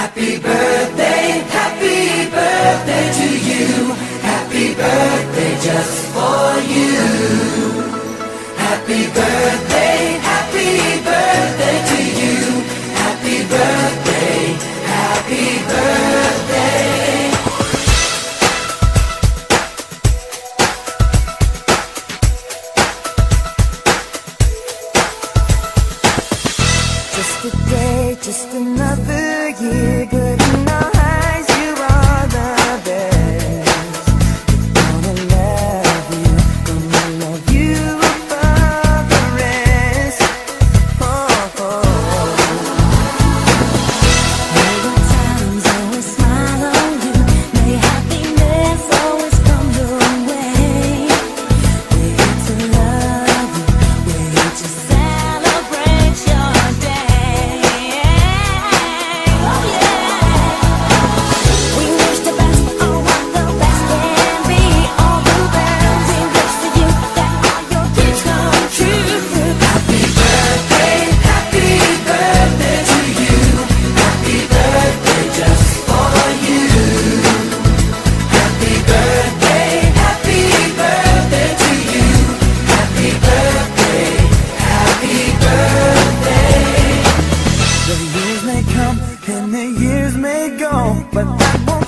happy birthday to you. Happy birthday just for you. Happy birthday to you. Happy birthday, happy birthday. Just a day, just another year, good in our eyes, you are the best. Gonna love you above the rest. Oh, oh. May good times always smile on you, may happiness always come your way. We're here to love you, we're here to celebrate your day. Oh yeah. We wish the best for all what the best can be. All the best we wish for you, that all your dreams come true. Happy birthday to you. Happy birthday just for you. Happy birthday to you. Happy birthday, happy birthday. The years may come and the years may go, but that won't